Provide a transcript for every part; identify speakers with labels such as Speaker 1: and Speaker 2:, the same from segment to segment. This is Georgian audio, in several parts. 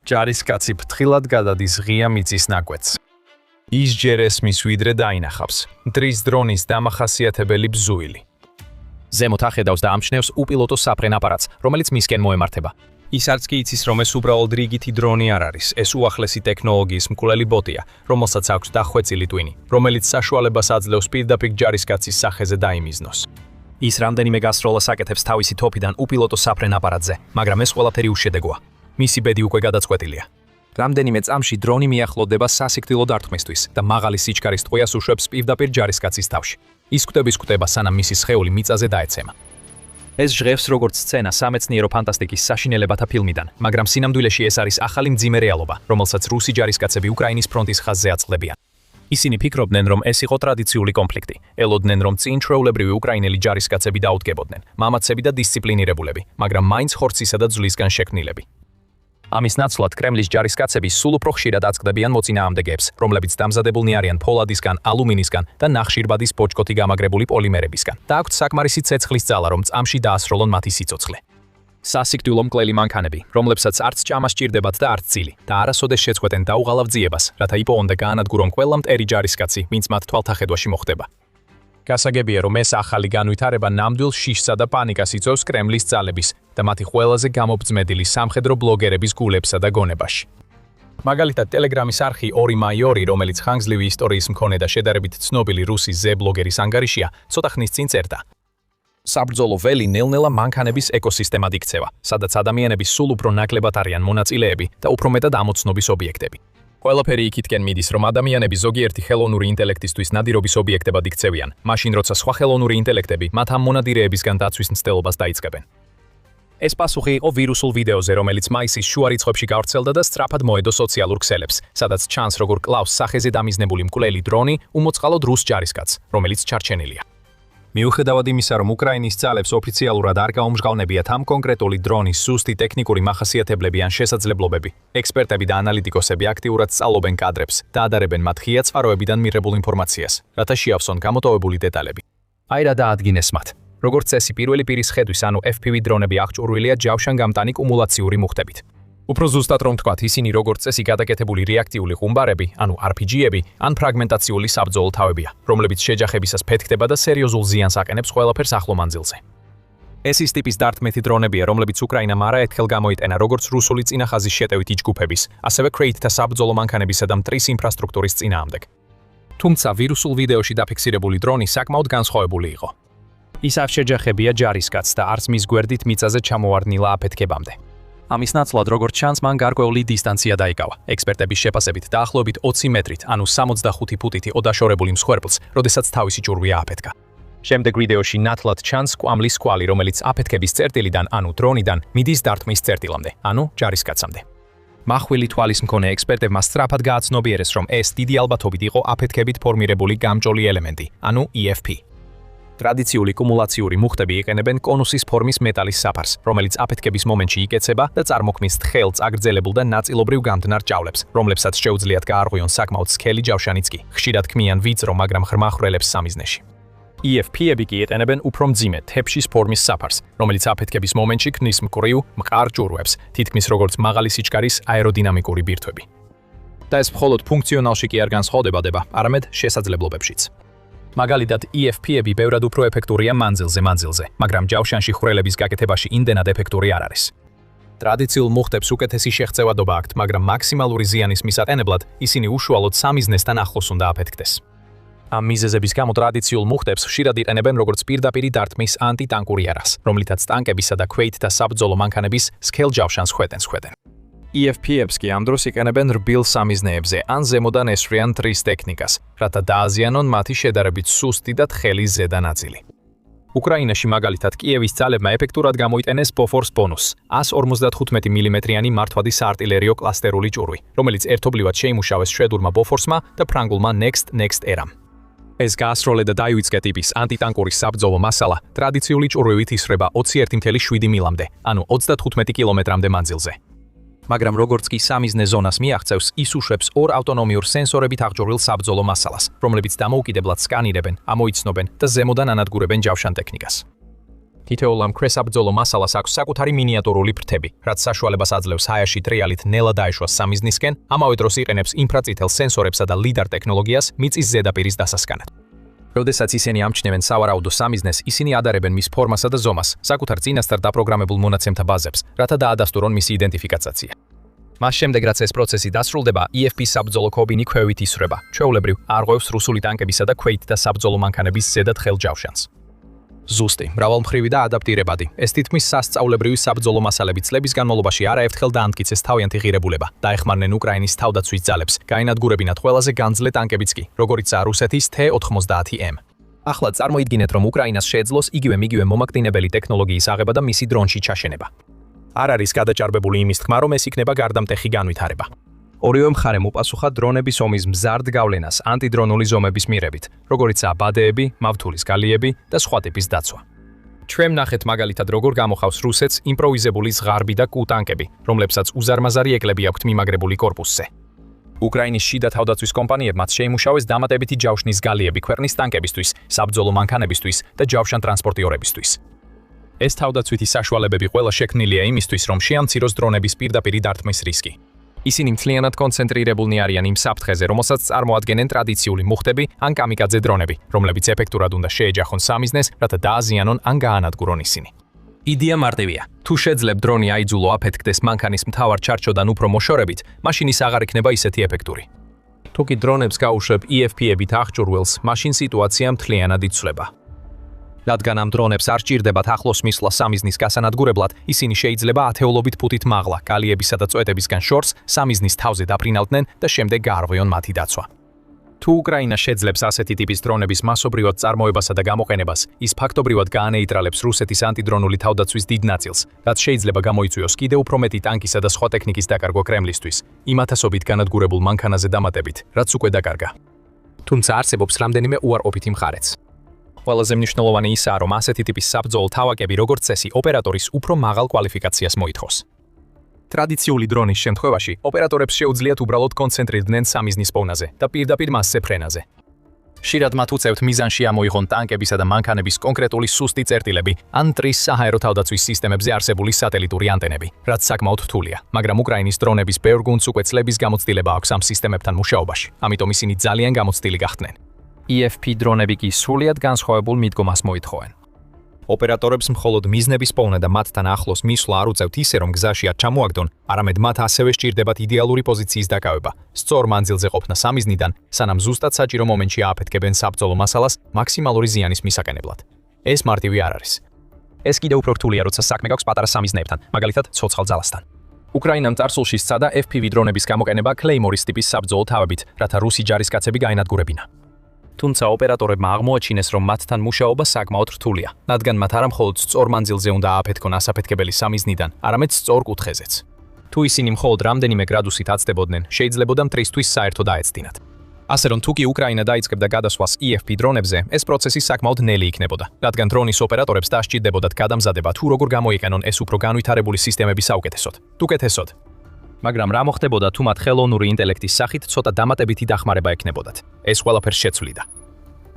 Speaker 1: ჯარისკაცი ფრთხილად გადადის ღია მიწის ნაკვეთს. ის ჯერ ესმის ვიდრე დაინახავს მტრის დრონის დამახასიათებელი ბზუილი.
Speaker 2: ზემოთ ახედავს და ამჩნევს უპილოტო საფრენ აპარატს, რომელიც მისკენ მოემართება.
Speaker 1: ის არც კი იცის, რომ ეს უბრალოდ რიგითი დრონი არ არის, ეს უახლესი ტექნოლოგიის მკვლელი ბოტია, რომელსაც აქვს დახვეწილი ტვინი, რომელიც საშუალებას აძლევს პირდაპირ ჯარისკაცის სახეზე დაიმიზნოს.
Speaker 2: ის რამდენიმე გასროლას აკეთებს თავისი თოფიდან უპილოტო საფრენ აპარატზე, მაგრამ ეს ყველაფერი უშედეგოა. მისი ბედი უკვე გადაწყვეტილია. რამდენიმე წამში დრონი მიახლოვდება სასიკვდილო დარტყმისთვის და მაღალი სიჩქარის ტყვიას უშვებს პირდაპირ ჯარისკაცის თავში. ის კვდების კვდება, სანამ მისი სხეული მიწაზე დაეცემა. ეს ჟღევს როგორც სცენა სამეცნიერო ფანტასტიკის საშინელებათა ფილმიდან, მაგრამ სინამდვილეში ეს არის ახალი მძიმე რეალობა, რომელსაც რუსი ჯარისკაცები უკრაინის ფრონტის ხაზზე აწყდებიან. ისინი ფიქრობდნენ, რომ ეს იყო ტრადიციული კონფლიქტი. ელოდნენ, რომ წინ ჩვეულებრივი უკრაინელი ჯარისკაცები დაუდგებოდნენ, მამაცები და დისციპლინირებულები, მაგრამ მაინც ხორცისა და ძვლისგან შექმნილები. ამის ნაცვლად კრემლის ჯარისკაცები სულ უფრო ხშირად აწყდებიან მოწინააღმდეგეებს, რომლებიც დამზადებულნი არიან ფოლადისგან, ალუმინისგან და ნახშირბადის ბოჭკოთი გამაგრებული პოლიმერებისგან და აქვთ საკმარისი ცეცხლის ძალა, რომ წამში დაასროლონ მათი სიცოცხლე. სასიკვდილო მკვლელი მანქანები, რომლებსაც არც ჭამა სჭირდებათ და არც წილი და არასოდეს შეწყვეტენ დაუღალავ ძიებას, რათა იპოვონ და გაანადგურონ ყველა მტერი ჯარისკაცი, ვინც მათ თვალთახედვაში მოხდება. გასაგებია, რომ ეს ახალი განვითარება ნამდვილ შიშსა და პანიკას იწვევს კრემლის ძალების და მათი ყველაზე გამობძმედილი სამხედრო ბლოგერების გულებსა და გონებაში. მაგალითად, ტელეგრამის არხი 2 მაიორი, რომელიც ხანგრძლივი ისტორიის მქონე და შედარებით ცნობილი რუსი ბლოგერის ანგარიშია, ცოტა ხნის წინ წერდა: საბრძოლო ველი ნელ-ნელა მანქანების ეკოსისტემად იქცევა, სადაც ადამიანები სულ უფრო ნაკლებად არიან მონაწილეები და უფრო მეტად ამოცნობის ობიექტები. ყველაფერი იქითკენ მიდის, რომ ადამიანები ზოგიერთი ხელოვნური ინტელექტისთვის ნადირობის ობიექტებად იქცევიან, მაშინ როცა სხვა ხელოვნური ინტელექტები მათ ამ მონადირეებისგან დაცვის მცდელობას დაიწყებენ. ეს პასუხი იყო ვირუსულ ვიდეოზე, რომელიც მაისის შუა რიცხვებში გავრცელდა და სწრაფად მოედო სოციალურ ქსელებს, სადაც ჩანს, როგორ კლავს სახეზე დამიზნებული მკვლელი დრონი უმოწყალოდ რუს ჯარისკაცს, რომელიც ჩარჩენილია. მიუხედავად იმისა, რომ უკრაინის ძალებს ოფიციალურად არ გაუმჟღავნებიათ ამ კონკრეტული დრონის ზუსტი ტექნიკური მახასიათებლები ან შესაძლებლობები, ექსპერტები და ანალიტიკოსები აქტიურად სწავლობენ კადრებს და ადარებენ მათ ღია წყაროებიდან მიღებულ ინფორმაციას, რათა შეავსონ გამოტოვებული დეტალები. აი რა დაადგინეს მათ. როგორც წესი, პირველი პირის ხედვის, ანუ FPV დრონები აღჭურვილია ჯავშანგამტანი კუმულაციური მუხტებით. უფრო ზუსტად რომ თქვათ, ისინი როგორც წესი გადაკეთებული რეაქტიული ხუმბარები, ანუ RPG-ები, ან ფრაგმენტაციული საბრძოლო თავებია, რომლებიც შეჯახებისას ფეთქდება და სერიოზულ ზიანს აყენებს ყველაფერს ახლო მანძილზე. ეს ის ტიპის დარტყმითი დრონებია, რომლებიც უკრაინამ არაერთხელ გამოიტანა როგორც რუსული წინახაზის შეტევით იჯგუფების, ასევე კრეიტთა საბრძოლო მანქანებისა და მტრის ინფრასტრუქტურის წინააღმდეგ. თუმცა ვირუსულ ვიდეოში დაფიქსირებული დრონი საკმაოდ განსხვავებული იყო. ის არ შეჯახებია ჯარისკაცს და არც მის გვერდით მიწაზე ჩამოვარდნილა აფეთქებამდე. ამის ნაცვლად, როგორც ჩანს, მან გარკვეული დისტანცია დაიკავა. ექსპერტების შეფასებით დაახლოებით 20 მეტრით, ანუ 65 ფუტით იყო დაშორებული მსხვერპლს, როდესაც თავისი ჭურვი ააფეთქა. შემდეგ ვიდეოში ნათლად ჩანს კვამლის კვალი, რომელიც აფეთქების წერტილიდან, ანუ დრონიდან, მიდის დარტყმის წერტილამდე, ანუ ჯარისკაცამდე. მახვილი თვალის მქონე ექსპერტებმა სწრაფად გააცნობიერეს, რომ ეს დიდი ალბათობით იყო აფეთქებით ფორმირებული გამჭოლი ელემენტი, ანუ EFP. ტრადიციული კუმულაციური მუხტები იყენებენ კონუსის ფორმის მეტალის საფარს, რომელიც აფეთქების მომენტში იკეცება და წარმოქმნის თხელ წაგრძელებულ და ნაწილობრივ გამდნარ ჭავლებს, რომლებსაც შეუძლიათ გაარღვიონ საკმაოდ სქელი ჯავშანიც კი, ხშირად ქმნიან ვიწრო, მაგრამ ღრმა ხვრელებს სამიზნეში. EFP-ები კი იყენებენ უფრო მძიმე, თეფშის ფორმის საფარს, რომელიც აფეთქების მომენტში ქმნის მკვრივ, მყარ ჭურვებს, თითქმის როგორც მაღალი სიჩქარის აეროდინამიკური ბირთვები. და ეს მხოლოდ ფუნქციონალში კი არ განსხვავდება, არამედ შესაძლებლობებშიც. მაგალითად, EFP-ები ბევრად უფრო ეფექტურია მანძილზე, მაგრამ ჯავშანში ხვრელების გაკეთებაში იმდენად ეფექტური არ არის. ტრადიციულ მუხტებს უკეთესი შეღწევადობა აქვთ, მაგრამ მაქსიმალური ზიანის მისაყენებლად ისინი უშუალოდ სამიზნესთან ახლოს უნდა აფეთქდეს. ამ მიზეზების გამო ტრადიციულ მუხტებს ხშირად იყენებენ როგორც პირდაპირი დარტყმის ანტიტანკური არას, რომლითაც ტანკებისა და ქვეითთა საბრძოლო მანქანების სქელ ჯავშანს ხვედენ. EFP-ებს კი ამ დროს იყენებენ რბილ სამიზნეებზე ან ზემოდან ესვრიან მტრის ტექნიკას, რათა დააზიანონ მათი შედარებით სუსტი და თხელი ზედა ნაწილი. უკრაინაში მაგალითად კიევის ძალებმა ეფექტურად გამოიტანეს ბოფორს ბონუს, 155 მმ-იანი მართვადი საარტილერიო კლასტერული ჭურვი, რომელიც ერთობლივად შეიმუშავეს შვედურმა ბოფორსმა და ფრანგულმა Next ერამ. ეს გაასროლე და დაივიწყე ტიპის ანტიტანკური საბრძოლო მასალა ტრადიციული ჭურვივით ისრება 21.7 მილამდე, ანუ 35 კილომეტრამდე მანძილზე. მაგრამ როგორც კი სამიზნე ზონას მიაღწევს, ის უშვებს ორ ავტონომიურ სენსორებით აღჭურვილ საბრძოლო მასალას, რომლებიც დამოუკიდებლად სკანირებენ, ამოიცნობენ და ზემოდან ანადგურებენ ჯავშან ტექნიკას. თითოეულ ამ ქვესაბრძოლო მასალას აქვს საკუთარი მინიატურული ფრთები, რაც საშუალებას აძლევს ჰაერში ტრიალით ნელა დაეშვას სამიზნისკენ, ამავე დროს იყენებს ინფრაწითელ სენსორებსა და ლიდარ ტექნოლოგიას მიწის ზედაპირის დასასკანად. როდესაც ისინი ამჩნევენ სავარაუდო სამიზნეს, ისინი ადარებენ მის ფორმასა და ზომას, საკუთარ წინასწარ დაპროგრამებულ მონაცემთა ბაზებს, რათა დაადასტურონ მისი იდენტიფიკაცია. მას შემდეგ, რაც ეს პროცესი დასრულდება, EFP-ის საბრძოლო ქობინი ქვევით ისრება. ჩვეულებრივ, არღვევს რუსული ტანკებისა და ქვეით და საბრძოლო მანქანების ზედად ხელჯავშანს. ზუსტი, მრავალმხრივი და ადაპტირებადი. ეს თითქმის სასწაულებრივი საბრძოლო მასალები წლების განმავლობაში არაერთხელ დაამტკიცეს თავიანთი ღირებულება. დაეხმარნენ უკრაინის თავდაცვის ძალებს, გაინადგურებინათ ყველაზე განძლე ტანკებიც კი, როგორიცაა რუსეთის T-90M. ახლა წარმოიდგინეთ, რომ უკრაინას შეეძლოს იგივე მომაკვდინებელი ტექნოლოგიის აღება და მისი დრონში ჩაშენება. არ არის გადაჭარბებული იმის თქმა, რომ ეს იქნება გარდამტეხი განვითარება. ორივე მხარემ უპასუხა დრონების ომის მზარდ გავლენას ანტიდრონული ზომების მიერებით, როგორიცაა ბადეები, მავთულის გალიები და სხვა ტიპის დაცვა. ჩვენ ნახეთ მაგალითად, როგორ გამოხავს რუსეთს იმპროვიზებული ზღარბი და კუ-ტანკები, რომლებსაც უზარმაზარი ეკლები აქვთ მიმაგრებული კორპუსზე. უკრაინის შიდა თავდაცვის კომპანიებმაც შეიმუშავეს დამატებითი ჯავშნის გალიები ქვეყნის ტანკებისთვის, საბრძოლო მანქანებისთვის და ჯავშან ტრანსპორტიორებისთვის. ეს თავდაცვითი საშუალებები ყველა შექმნილია იმისთვის, რომ შეამციროს დრონების პირდაპირი დარტყმის რისკი. ისინი მთლიანად კონცენტრირებულნი არიან იმ საფრთხეზე, რომელსაც წარმოადგენენ ტრადიციული მუხტები ან კამიკაძე დრონები, რომლებიც ეფექტურად უნდა შეეჯახონ სამიზნეს, რათა დააზიანონ ან გაანადგურონ ისინი. იდეა მარტივია. თუ შეძლებ დრონი აიძულო აფეთქდეს მანქანის მთავარ ჩარჩოდან უფრო მოშორებით, მაშინ ის აღარ იქნება ისეთი ეფექტური. თუ კი დრონებს გაუშვებ EFP-ებით აღჭურვილს, მაშინ სიტუაცია მთლიანად იცვლება. რადგან ამ დრონებს არ სჭირდებათ ახლოს მისვლა სამიზნის გასანადგურებლად, ისინი შეიძლება ათეულობით ფუტით მაღლა, გალიებისა და წვეტებისგან შორს სამიზნის თავზე დაფრინავდნენ და შემდეგ გაარღვიონ მათი დაცვა. თუ უკრაინა შეძლებს ასეთი ტიპის დრონების მასობრივად წარმოებასა და გამოყენებას, ის ფაქტობრივად გაანეიტრალებს რუსეთის ანტიდრონული თავდაცვის დიდ ნაწილს, რაც შეიძლება გამოიწვიოს კიდევ უფრო მეტი ტანკისა და სხვა ტექნიკის დაკარგვა კრემლისთვის, იმ ათასობით განადგურებულ მანქანაზე დამატებით, რაც უკვე დაკარგა. თუმცა არსებობს რამდენიმე უარყოფითი მხარეც. ყველაზე მნიშვნელოვანი ისაა, რომ ასეთი ტიპის საბრძოლო თავაკები, როგორც წესი, ოპერატორის უფრო მაღალ კვალიფიკაციას მოითხოვს. ტრადიციული დრონის შემთხვევაში, ოპერატორებს შეუძლიათ უბრალოდ კონცენტრირდნენ სამიზნის პოვნაზე და პირდაპირ მასზე ფრენაზე. ხშირად მათ უწევთ მიზანში ამოიღონ ტანკებისა და მანქანების კონკრეტული სუსტი წერტილები, ან ტრის საჰაერო თავდაცვის სისტემებზე არსებული სატელიტური ანტენები, რაც საკმაოდ რთულია, მაგრამ უკრაინის დრონების ბევრ გუნდს უკვე წლების გამოცდილება აქვს ამ სისტემებთან მუშაობაში, ამიტომ ისინი ძალიან გამოცდილი გახდნენ. EFP დრონები კი სრულიად განსხვავებულ მიდგომას მოითხოვენ. ოპერატორებს მხოლოდ მიზნების პოვნა და მათთან ახლოს მისვლა არ უწევთ ისე, რომ გზაში არ ჩამოაგდონ, არამედ მათ ასევე სჭირდებათ იდეალური პოზიციის დაკავება, სწორ მანძილზე ყოფნა სამიზნიდან, სანამ ზუსტად საჭირო მომენტში ააფეთქებენ საბრძოლო მასალას მაქსიმალური ზიანის მისაყენებლად. ეს მარტივი არ არის. ეს კიდევ უფრო რთულია, როცა საქმე გაქვს პატარა სამიზნეებთან, მაგალითად, ცოცხალ ძალასთან. უკრაინამ წარსულში სცადა FPV დრონების გამოყენება Claymore-ის ტიპის საბრძოლო თავებით, რათა რუსი ჯარისკაცები გაენადგურებინა. თუმცა ოპერატორებმა აღმოაჩინეს, რომ მათთან მუშაობა საკმაოდ რთულია, რადგან მათ არა მხოლოდ სწორ მანძილზე უნდა ააფეთქონ ასაფეთქებელი სამიზნიდან, არამედ სწორ კუთხეზეც. თუ ისინი მხოლოდ რამდენიმე გრადუსით აცდებოდნენ, შეიძლებოდა მტრისთვის საერთოდ აეცდინათ. ასე რომ თუ კი უკრაინა დაიწყებდა გადასვლას EFP დრონებზე, ეს პროცესი საკმაოდ ნელი იქნებოდა, რადგან დრონის ოპერატორებს დასჭირდებოდათ გადამზადება თუ როგორ გამოიყენონ ეს უფრო განვითარებული სისტემები საუკეთესოდ. უკეთესოდ. მაგრამ რა მოხდებოდა თუ მათ ხელოვნური ინტელექტის სახით ცოტა დამატებითი დახმარება ექნებოდათ? ეს ყველაფერს შეცვლიდა.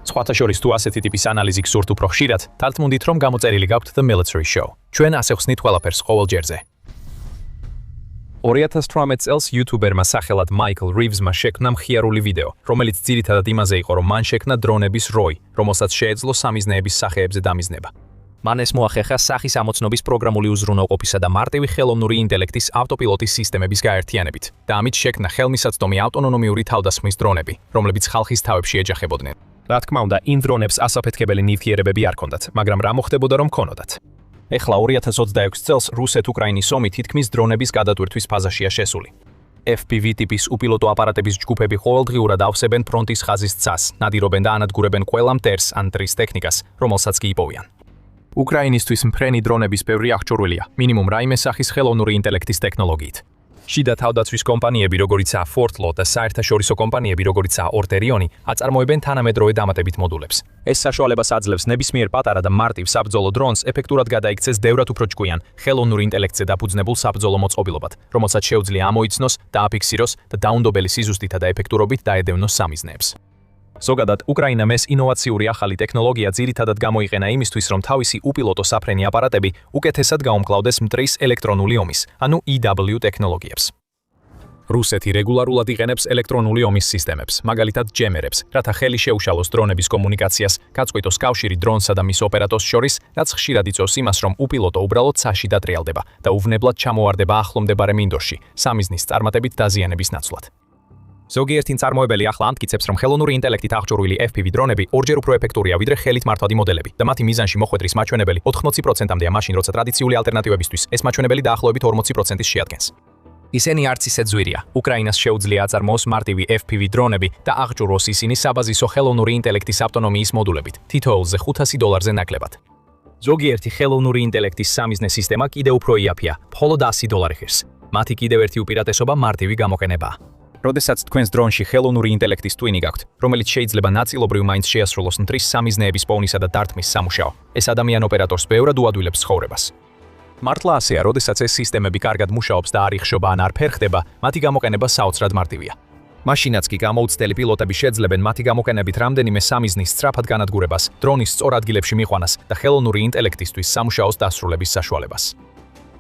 Speaker 2: სხვათა შორის თუ ასეთი ტიპის ანალიზი გსურთ უფრო ხშირად, თარგმნით რომ გამოწერილი გაქვთ The Military Show. ჩვენ ასე ხსნით ყველაფერს ყოველ ჯერზე. 2018 წელს YouTuber-მა სახელად Michael Reeves-მა შექმნა მხიარული ვიდეო, რომელიც ძირითადად იმაზე იყო, რომ მან შექმნა დრონების როი, რომელსაც შეეძლო სამიზნეების სახეებზე დამიზნება. მან ეს მოახერხა სახის ამოცნობის პროგრამული უზრუნველყოფისა და მარტივი ხელოვნური ინტელექტის ავტოპილოტის სისტემების გაერთიანებით და ამით შექმნა ხელმისაწვდომი ავტონომიური თავდასხმის დრონები, რომლებიც ხალხის თავებში ეჯახებოდნენ. რა თქმა უნდა, იმ დრონებს ასაფეთქებელი ნივთიერებები არ ჰქონდათ, მაგრამ რა მოხდებოდა რომ ჰქონოდათ? ეხლა 2026 წელს რუსეთ-უკრაინის ომი თითქმის დრონების გადატვირთვის ფაზაშია შესული. FPV ტიპის უპილოტო აპარატების ჯგუფები ყოველდღიურად ავსებენ ფრონტის ხაზის ცას, ნადირობენ და ანადგურებენ ყველა მტერს ან ტრის ტექნიკას, რომელსაც კი იპოვიან. უკრაინისთვის მფრენი დრონების ბევრი აღჭურვილია, მინიმუმ რაიმე სახის ხელოვნური ინტელექტის ტექნოლოგიით. შიდა თავდაცვის კომპანიები, როგორიცაა Fortlo და საერთაშორისო კომპანიები, როგორიცაა Orterioni, აწარმოებენ თანამედროვე დამატებით მოდულებს. ეს საშუალებას აძლევს ნებისმიერ პატარა და მარტივ საბრძოლო დრონს ეფექტურად გადაიქცეს ბევრად უფრო ჭკვიან, ხელოვნურ ინტელექტზე დაფუძნებულ საბრძოლო მოწყობილობად, რომელსაც შეუძლია ამოიცნოს, დააფიქსიროს და დაუნდობელი სიზუსტითა და ეფექტურობით დაედევნოს სამიზნეებს. ზოგადად, უკრაინამ ეს ინოვაციური ახალი ტექნოლოგია ძირითადად გამოიყენა იმისთვის, რომ თავისი უპილოტო საფრენი აპარატები უკეთესად გაუმკლავდეს მტრის ელექტრონული ომის, ანუ EW ტექნოლოგიებს. რუსეთი რეგულარულად იყენებს ელექტრონული ომის სისტემებს, მაგალითად ჯემერებს, რათა ხელი შეუშალოს დრონების კომუნიკაციას, გაწყვიტოს კავშირი დრონსა და მის ოპერატორს შორის, რაც ხშირად იწვევს იმას, რომ უპილოტო უბრალოდ ცაში დატრიალდება და უვნებლად ჩამოვარდება ახლო მდებარე მინდორში, სამიზნის წარმატებით დაზიანების ნაცვლად. ზოგიერთი მწარმოებელი ახლა ამტკიცებს, რომ ხელოვნური ინტელექტით აღჭურვილი FPV დრონები ორჯერ უფრო ეფექტურია ვიდრე ხელით მართვადი მოდელები და მათი მიზანში მოხვედრის მაჩვენებელი 80%-მდეა მაშინ, როცა ტრადიციული ალტერნატივებისთვის ეს მაჩვენებელი დაახლოებით 40%-ს შეადგენს. ისინი არც ისე ძვირია. უკრაინას შეუძლია აწარმოოს მარტივი FPV დრონები და აღჭურვოს ისინი საბაზისო ხელოვნური ინტელექტის ავტონომიის მოდულებით, თითოეულზე $500 ნაკლებად. ზოგიერთი ხელოვნური ინტელექტის სამიზნე სისტემა კიდევ უფრო იაფია, მხოლოდ $100 ღირს. მათი კიდევ ერთი უპირატესობა მარტივი გამოყენებაა. როდესაც თქვენს დრონში ხელოვნური ინტელექტის ტვინი გაქვთ, რომელიც შეიძლება ნაწილობრივ მაინც შეასრულოს მტრის სამიზნეების პოვნისა და დარტმის სამუშაო, ეს ადამიან ოპერატორს ბევრად უადვილებს ცხოვრებას. მართლა ასეა, როდესაც ეს სისტემები კარგად მუშაობს და არ იხშობა ან არ ფერხდება, მათი გამოყენება საოცრად მარტივია. მაშინაც კი გამოუცდელი პილოტები შეძლებენ მათი გამოყენებით რამდენიმე სამიზნის სწრაფად განადგურებას, დრონის სწორ ადგილებში მიყვანას და ხელოვნური ინტელექტისთვის სამუშაოს დასრულების საშუალებას.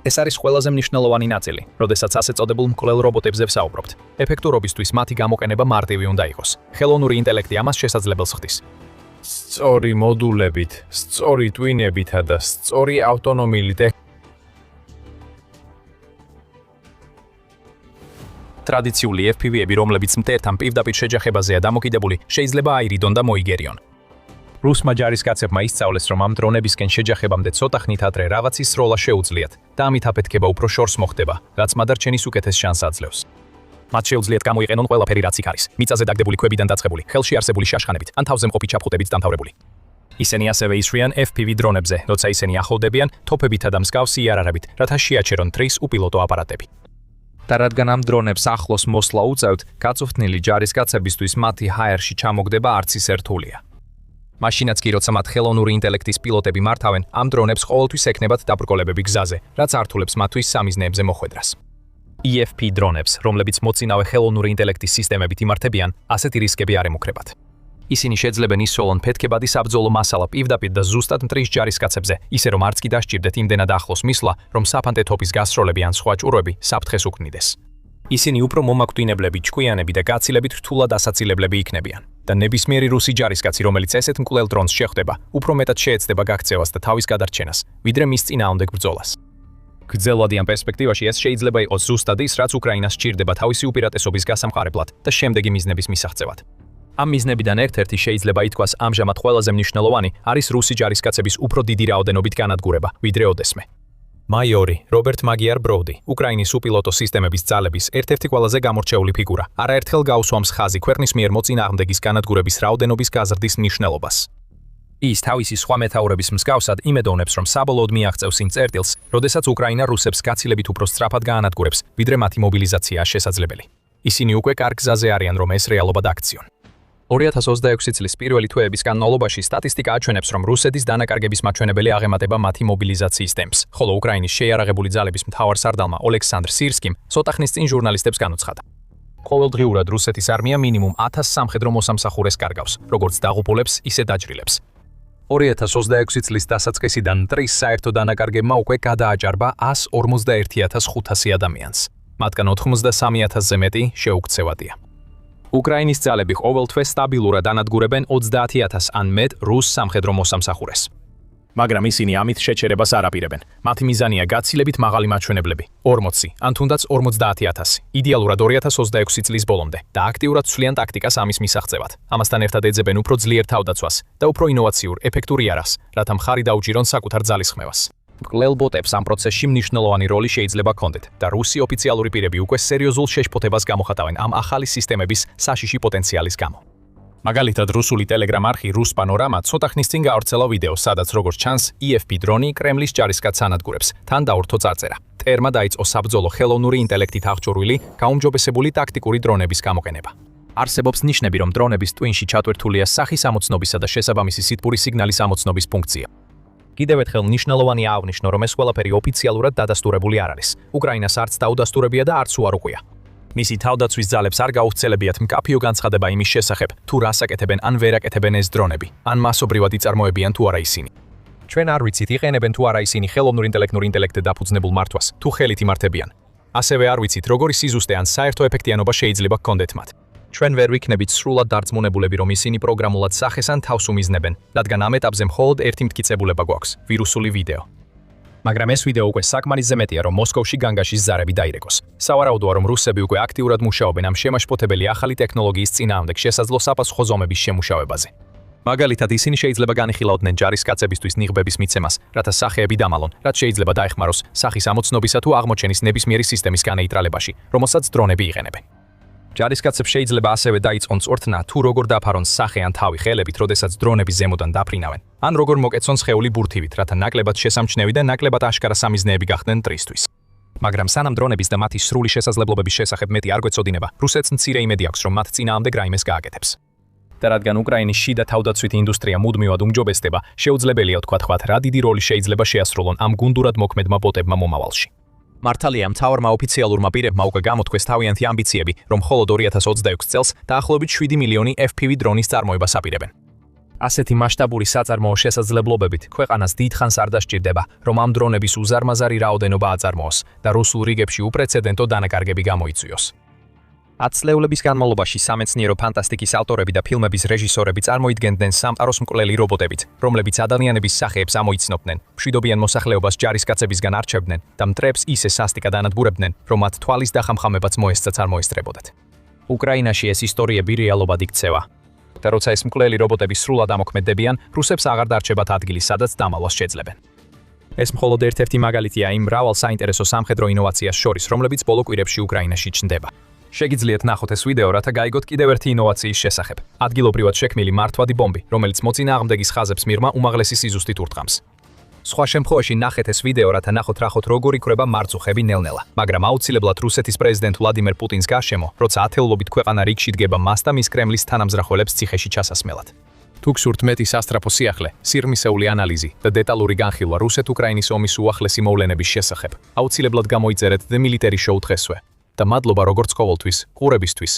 Speaker 2: ეს არის ყველაზე მნიშვნელოვანი ნაწილი, როდესაც ასე წოდებულ მკვლელ რობოტებზე ვსაუბრობთ. ეფექტურობისთვის მათი გამოყენება მარტივი უნდა იყოს. ხელოვნური ინტელექტი ამას შესაძლებელს ხდის. სწორი მოდულებით, სწორი ტვინებითა და სწორი ავტონომიური ტრადიციული FPV-ები, რომლებიც მტერთან პირდაპირ შეჯახებაზეა დამოკიდებული, შეიძლება აირიდონ და მოიგერიონ. რუსმა ჯარისკაცებმა ისწავლეს, რომ ამ დრონებისკენ შეჯახებამდე ცოტა ხნით ადრე რაღაცის სროლა შეუძლიათ და ამით აფეთქება უფრო შორს მოხდება, რაც მადარჩენის უკეთეს შანსს აძლევს. მათ შეუძლიათ გამოიყენონ ყველაფერი, რაც იქ არის, მიწაზე დაგდებული ქვებიდან დაწყებული, ხელში არსებული შაშხანებით, ან თავზე მყოფი ჩაფხუტებით დამთავრებული. ისინი ასევე ისვრიან FPV დრონებზე, როცა ისინი ახლოვდებიან თოფებითა და მსგავსი იარაღებით, რათა შეაჩერონ მტრის უპილოტო აპარატები. და რადგან ამ დრონებს ახლოს მოსვლა უწევთ, გაწუხნილი ჯარისკაცებისთვის მათი ჰაერში ჩამოგდება არც ისე რთულია. მაშინაც კი, როცა მათ ხელოვნური ინტელექტის პილოტები მართავენ, ამ დრონებს ყოველთვის ექნებათ დაბრკოლებები გზაზე, რაც ართულებს მათთვის სამიზნეებზე მოხვედრას. EFP დრონებს, რომლებიც მოცინავე ხელოვნური ინტელექტის სისტემებით იმართებიან, ასეთი რისკები არ ემუქრებათ. ისინი შეძლებენ ისროლონ ფეთქებადი საბრძოლო მასალა პირდაპირ და ზუსტად მტრის ჯარისკაცებზე, ისე რომ არც კი დასჭირდეთ იმდენად ახლოს მისვლა, რომ საფანტე თოფის გასროლები ან სხვა ჭურვები საფრთხეს უქმნიდეს. ისინი უფრო მომაკვდინებლები, ჭკვიანები და გაცილებით რთულად ასაცილებლები იქნებიან. და ნებისმიერი რუსი ჯარისკაცი, რომელიც ესეთ მკვლელ დრონს შეხვდება, უფრო მეტად შეეცდება გაქცევას და თავის გადარჩენას, ვიდრე მის წინააღმდეგ ბრძოლას. გრძელვადიან პერსპექტივაში ეს შეიძლება იყოს ზუსტად ის, რაც უკრაინას სჭირდება თავისი უპირატესობის გასამყარებლად და შემდეგი მიზნების მისაღწევად. ამ მიზნებიდან ერთ-ერთი შეიძლება ითქვას ამჟამად ყველაზე მნიშვნელოვანი არის რუსი ჯარისკაცების უფრო დიდი რაოდენობით განადგურება, ვიდრე ოდესმე. მაიორი რობერტ მაგიარ ბროუდი, უკრაინის უპილოტო სისტემების ძალების ერთ-ერთი ყველაზე გამორჩეული ფიგურა, არაერთხელ გაუსვამს ხაზი ქვეყნის მიერ მოწინააღმდეგის განადგურების რაოდენობის გაზრდის მნიშვნელობას. ის თავისი სხვა მეთაურების მსგავსად იმედოვნებს, რომ საბოლოოდ მიაღწევს იმ წერტილს, როდესაც უკრაინა რუსებს გაცილებით უფრო სწრაფად გაანადგურებს, ვიდრე მათი მობილიზაციაა შესაძლებელი. ისინი უკვე კარგ გზაზე არიან, რომ ეს რეალობად აქციონ. 2026 წლის პირველი თვეების განმავლობაში სტატისტიკა აჩვენებს, რომ რუსეთის დანაკარგების მაჩვენებელი აღემატება მათი მობილიზაციის ტემპს, ხოლო უკრაინის შეიარაღებული ძალების მთავარსარდალმა ოლექსანდრ სირსკიმ ცოტა ხნის წინ ჟურნალისტებს განუცხადა. ყოველდღიურად რუსეთის არმია მინიმუმ 1000 სამხედრო მოსამსახურეს კარგავს, როგორც დაღუპულებს, ისე დაჭრილებს. 2026 წლის დასაწყისიდან მტრის საერთო დანაკარგებმა უკვე გადააჭარბა 151,500 ადამიანს. მათგან 93,000-ზე მეტი შეუქცევადია. უკრაინის ძალები ყოველ თვე სტაბილურად ანადგურებენ 30,000 ან მეტ რუს სამხედრო მოსამსახურეს. მაგრამ ისინი ამით შეჩერებას არ აპირებენ. მათი მიზანია გაცილებით მაღალი მაჩვენებლები, 40 ან თუნდაც 50,000, იდეალურად 2026 წლის ბოლომდე და აქტიურად ცვლიან ტაქტიკას ამის მისაღწევად. ამასთან ერთად ეძებენ უფრო ძლიერ თავდაცვას და უფრო ინოვაციურ, ეფექტურ იარაღს, რათა მხარი დაუჭირონ საკუთარ ძალისხმევას. მკვლელ ბოტებს ამ პროცესში მნიშვნელოვანი როლი შეიძლება ჰქონდეთ და რუსი ოფიციალური პირები უკვე სერიოზულ შეშფოთებას გამოხატავენ ამ ახალი სისტემების საშიში პოტენციალის გამო. მაგალითად, რუსული ტელეგრამ არხი რუს პანორამა ცოტა ხნის წინ გაავრცელა ვიდეო, სადაც როგორც ჩანს, EFP დრონი კრემლის ჯარისკაცს ანადგურებს, თან დაურთო წარწერა. ტერმა დაიწყო საბრძოლო ხელოვნური ინტელექტით აღჭურვილი, გაუმჯობესებული ტაქტიკური დრონების გამოყენება. არსებობს ნიშნები, რომ დრონების ტვინში ჩატვირთულია სახის ამოცნობისა და შესაბამისი სითბური სიგნალის ამოცნობის ფუნქცია. კიდევ ერთხელ მნიშვნელოვანია აღნიშნო, რომ ეს ყველაფერი ოფიციალურად დადასტურებული არ არის. უკრაინას არც დაუდასტურებია და არც უარუყია. მისი თავდაცვის ძალებს არ გაუხსენებიათ მკაფიო განცხადება იმის შესახებ, თუ რას აკეთებენ ან ვერ აკეთებენ ეს დრონები, ან მასობრივად იწარმოებიან თუ არა ისინი. ჩვენ არ ვიცით, იყენებენ თუ არა ისინი ხელოვნურ ინტელექტზე დაფუძნებულ მართვას, თუ ხელით იმართებიან. ასევე არ ვიცით, როგორი სიზუსტე ან საერთო ეფექტიანობა შეიძლება გქონდეთ მათ. ჩვენ ვერ ვიქნებით სრულად დარწმუნებულები, რომ ისინი პროგრამულად სახეს ან თავს უმიზნებენ, რადგან ამ ეტაპზე მხოლოდ ერთი მტკიცებულება გვაქვს: ვირუსული ვიდეო. მაგრამ ეს ვიდეო უკვე საკმარისზე მეტია, რომ მოსკოვში განგაშის ზარები დაირეკოს. სავარაუდოა, რომ რუსები უკვე აქტიურად მუშაობენ ამ შემაშფოთებელი ახალი ტექნოლოგიის წინააღმდეგ შესაძლო საპასუხო ზომების შემუშავებაზე. მაგალითად, ისინი შეიძლება განიხილავდნენ ჯარისკაცებისთვის ნიღბების მიცემას, რათა სახეები დამალონ, რაც შეიძლება დაეხმაროს სახის ამოცნობისა თუ აღმოჩენის ნებისმიერი სისტემის განეიტრალებაში, რომელსაც დრონები იყენებენ. ჯარისკაცებს შეიძლება ასევე დაიწყონ წორთნა, თუ როგორ დაფარონ სახე ან თავი ხელებით, როდესაც დრონები ზემოდან დაფრინავენ, ან როგორ მოკეცონ სხეული ბურთივით, რათა ნაკლებად შესამჩნევი და ნაკლებად აშკარა სამიზნეები გახდნენ მტრისთვის. მაგრამ სანამ დრონების და მათი სრული შესაძლებლობების შესახებ მეტი არ გვეცოდინება, რუსეთს მცირე იმედი აქვს, რომ მათ წინააღმდეგ რაიმეს გააკეთებს. და რადგან უკრაინის შიდა თავდაცვითი ინდუსტრია მუდმივად უმჯობესდება, შეუძლებელია ვთქვათ, რა დიდი როლი შეიძლება შეასრულონ ამ გუნდურად მოქმედმა ბოტებმა მომავალში. მართალია, მთავარმა ოფიციალურმა პირებმა უკვე გამოთქვეს თავიანთი ამბიციები, რომ მხოლოდ 2026 წელს დაახლოებით 7 მილიონი FPV დრონის წარმოებას აპირებენ. ასეთი მასშტაბური საწარმოო შესაძლებლობებით ქვეყანას დიდხანს არ დასჭირდება, რომ ამ დრონების უზარმაზარი რაოდენობა აწარმოოს და რუსულ რიგებში უპრეცედენტო დანაკარგები გამოიწვიოს. 10 წლეულების განმავლობაში სამეცნიერო ფანტასტიკის ავტორები და ფილმების რეჟისორები წარმოიდგენდნენ სამყაროს მკვლელი რობოტებით, რომლებიც ადამიანების სახეებს ამოიცნობდნენ, მშვიდობიან მოსახლეობას ჯარისკაცებისგან არჩევდნენ და მტრებს ისე სასტიკად ანადგურებდნენ, რომ მათ თვალის დახამხამებაც მოესწრათ არ მოესწრებოდათ. უკრაინაში ეს ისტორიები რეალობად იქცევა. და როცა ეს მკვლელი რობოტები სრულად ამოქმედებიან, რუსებს აღარ დარჩებათ ადგილი, სადაც დამალვას შეძლებენ. ეს მხოლოდ ერთ-ერთი მაგალითია იმ მრავალ საინტერესო სამხედრო ინოვაციას შორის, რომლებიც ბოლო კვირებში უკრაინაში ჩნდება. შეგიძლიათ ნახოთ ეს ვიდეო, რათა გაიგოთ კიდევ ერთი ინოვაციის შესახებ. ადგილობრივად შექმნილი მართვადი ბომბი, რომელიც მოწინააღმდეგის ხაზებს მიღმა უმაღლესი სიზუსტით ურტყამს. სხვა შემთხვევაში ნახეთ ეს ვიდეო, რათა ნახოთ როგორ იქრება მარწუხები ნელ-ნელა. მაგრამ აუცილებლად რუსეთის პრეზიდენტ ვლადიმერ პუტინს გარშემო, როცა ათეულობით ქვეყანა რიგში დგება მას და მის კრემლის თანამზრახველებს ციხეში ჩასასმელად. თუ გსურთ მეტი სასტრაფო სიახლე, სირმისეული ანალიზი და დეტალური განხილვა რუსეთ-უკრაინის ომის უახლესი მოვლენების შესახებ, აუცილებლად გამოიწერეთ The Military Show დღესვე. და მადლობა როგორც ყოველთვის, ყურებისთვის.